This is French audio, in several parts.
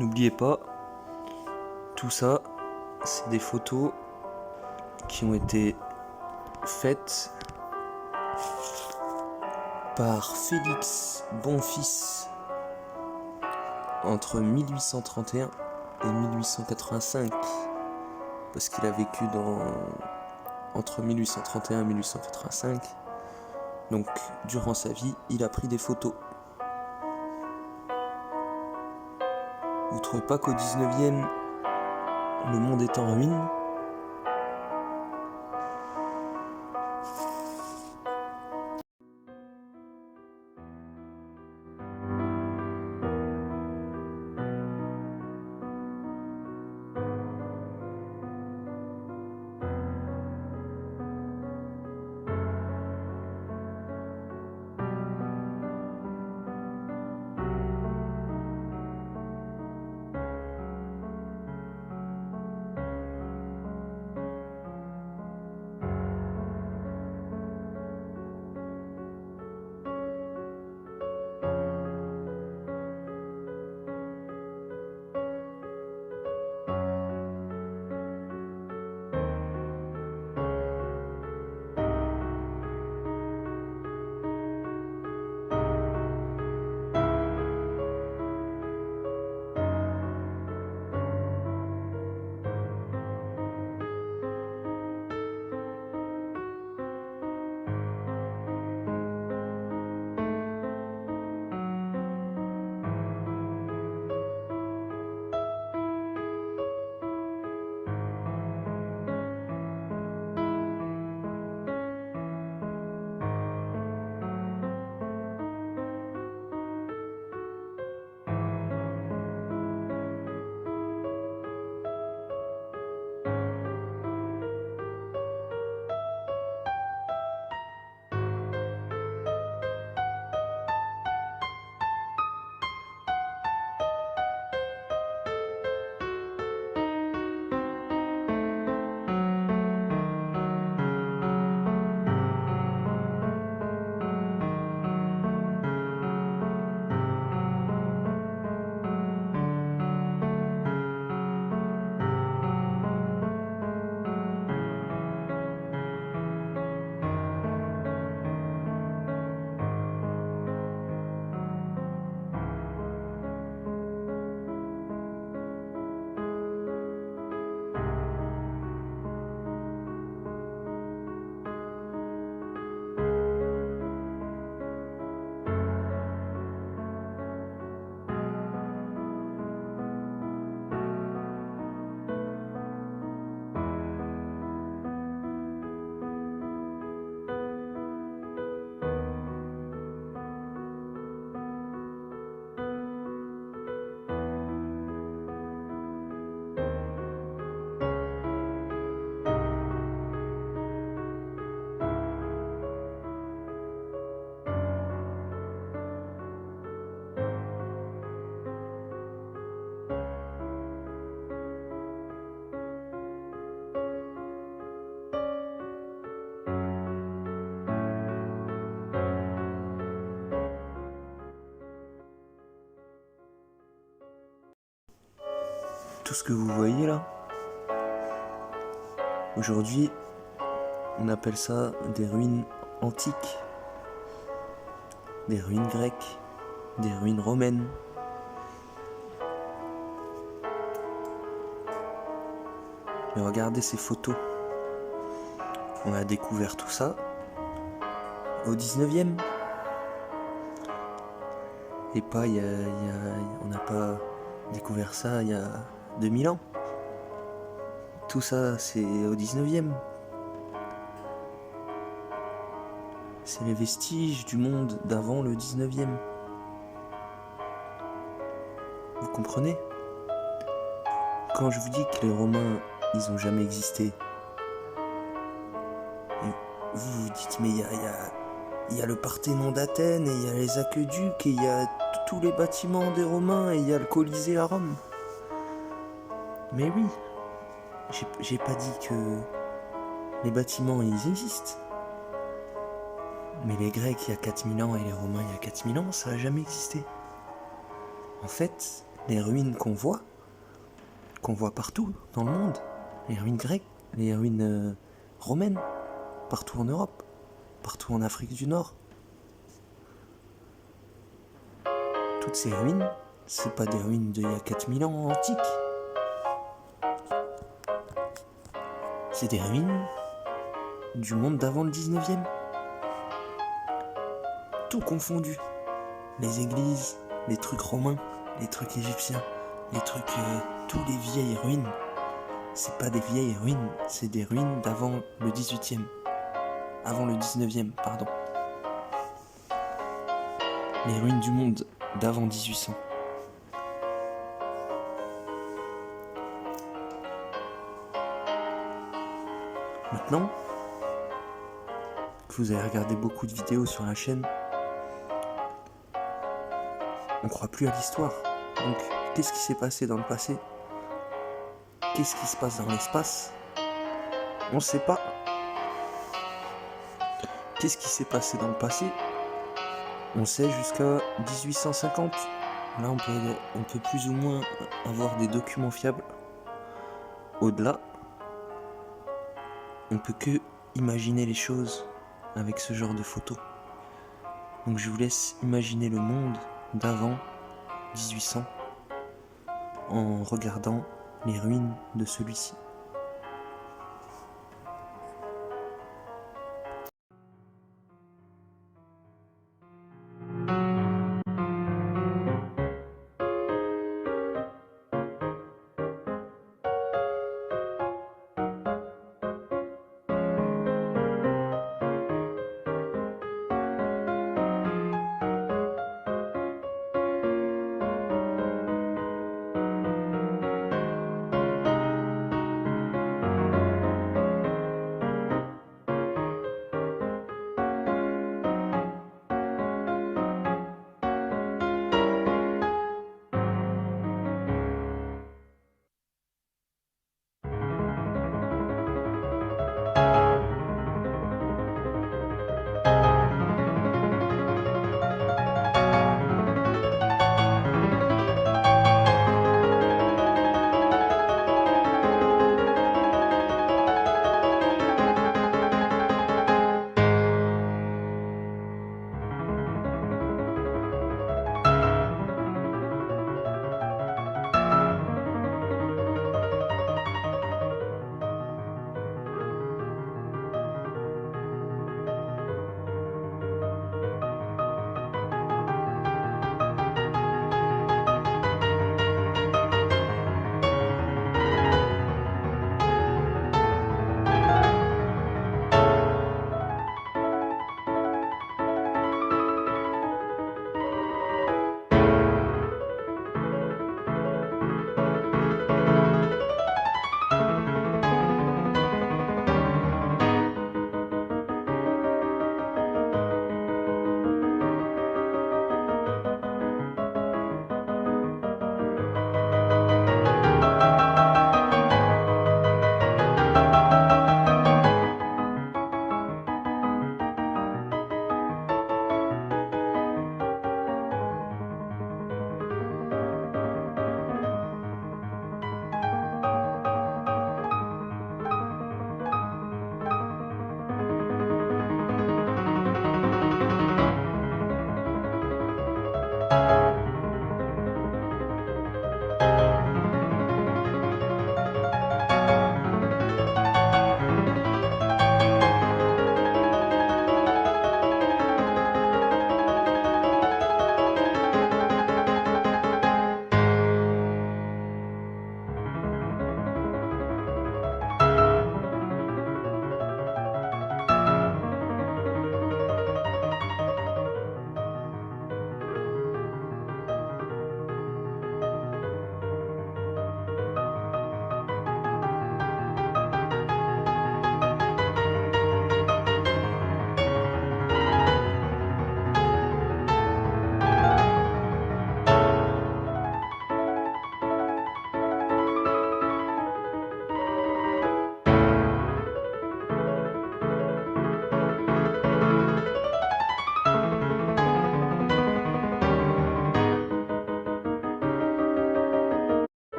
N'oubliez pas, tout ça, c'est des photos qui ont été faites par Félix Bonfils entre 1831 et 1885, parce qu'il a vécu entre 1831 et 1885. Donc, durant sa vie, il a pris des photos. Vous trouvez pas qu'au 19e, le monde est en ruine ? Tout ce que vous voyez là, aujourd'hui, on appelle ça des ruines antiques, des ruines grecques, des ruines romaines. Mais regardez ces photos. On a découvert tout ça au 19e. Et pas on n'a pas découvert ça il y a 2000 ans. Tout ça, c'est au 19e. C'est les vestiges du monde d'avant le 19e. Vous comprenez ? Quand je vous dis que les Romains, ils ont jamais existé, et vous vous dites, mais il y a le Parthénon d'Athènes, et il y a les aqueducs, et il y a tous les bâtiments des Romains, et il y a le Colisée à Rome. Mais oui, j'ai pas dit que les bâtiments, ils existent. Mais les Grecs, il y a 4000 ans, et les Romains, il y a 4000 ans, ça a jamais existé. En fait, les ruines qu'on voit partout dans le monde, les ruines grecques, les ruines romaines, partout en Europe, partout en Afrique du Nord. Toutes ces ruines, c'est pas des ruines d'il y a 4000 ans antiques. C'est des ruines du monde d'avant le 19e. Tout confondu. Les églises, les trucs romains, les trucs égyptiens, les trucs... tous les vieilles ruines. C'est pas des vieilles ruines, c'est des ruines d'avant le 18e. Avant le 19e, pardon. Les ruines du monde d'avant 1800. Maintenant que vous avez regardé beaucoup de vidéos sur la chaîne, on croit plus à l'histoire. Donc, qu'est-ce qui s'est passé dans le passé? Qu'est-ce qui se passe dans l'espace? On ne sait pas. Qu'est-ce qui s'est passé dans le passé? On sait jusqu'à 1850. Là, on peut plus ou moins avoir des documents fiables. Au-delà, on peut que imaginer les choses avec ce genre de photos. Donc je vous laisse imaginer le monde d'avant 1800 en regardant les ruines de celui-ci.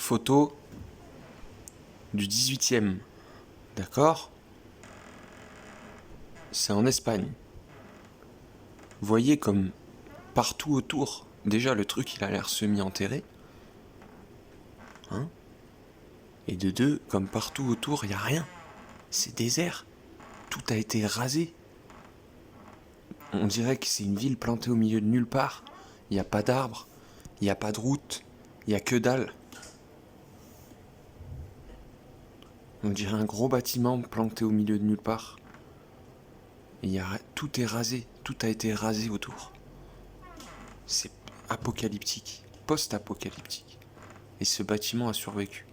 photo du 18e. D'accord ? C'est en Espagne. Vous voyez comme partout autour, déjà le truc il a l'air semi-enterré. Hein ? Et de deux, comme partout autour, il n'y a rien. C'est désert. Tout a été rasé. On dirait que c'est une ville plantée au milieu de nulle part. Il n'y a pas d'arbres, il n'y a pas de route, il n'y a que dalle. On dirait un gros bâtiment planté au milieu de nulle part. Et tout est rasé, tout a été rasé autour. C'est apocalyptique, post-apocalyptique. Et ce bâtiment a survécu.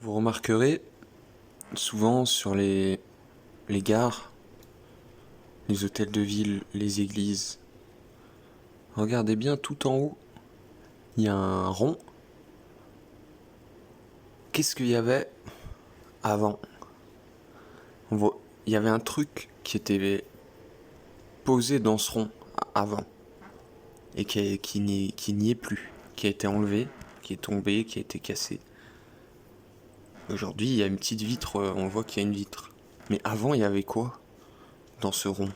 Vous remarquerez souvent sur les gares, les hôtels de ville, les églises. Regardez bien tout en haut, il y a un rond. Qu'est-ce qu'il y avait avant ? Il y avait un truc qui était posé dans ce rond avant et qui n'y est plus, qui a été enlevé, qui est tombé, qui a été cassé. Aujourd'hui, il y a une petite vitre, on voit qu'il y a une vitre. Mais avant, il y avait quoi dans ce rond ?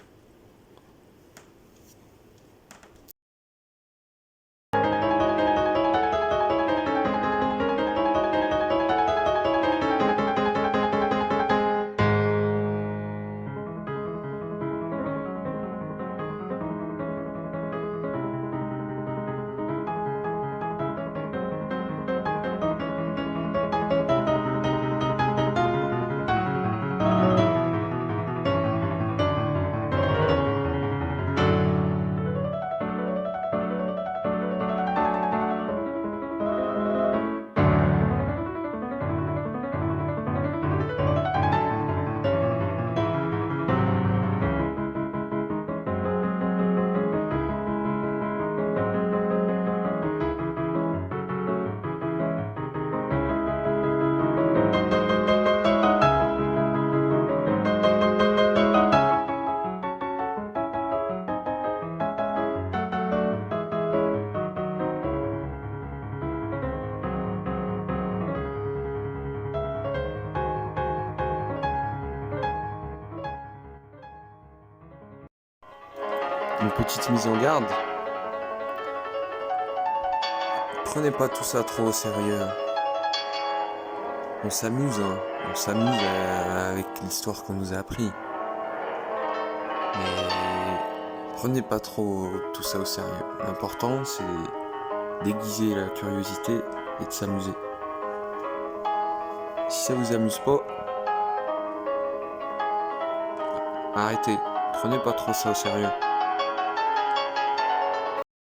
Une petite mise en garde. Prenez pas tout ça trop au sérieux. On s'amuse, hein. On s'amuse avec l'histoire qu'on nous a appris. Mais prenez pas trop tout ça au sérieux. L'important, c'est d'aiguiser la curiosité et de s'amuser. Si ça vous amuse pas, arrêtez, tout Prenez pas trop ça au sérieux.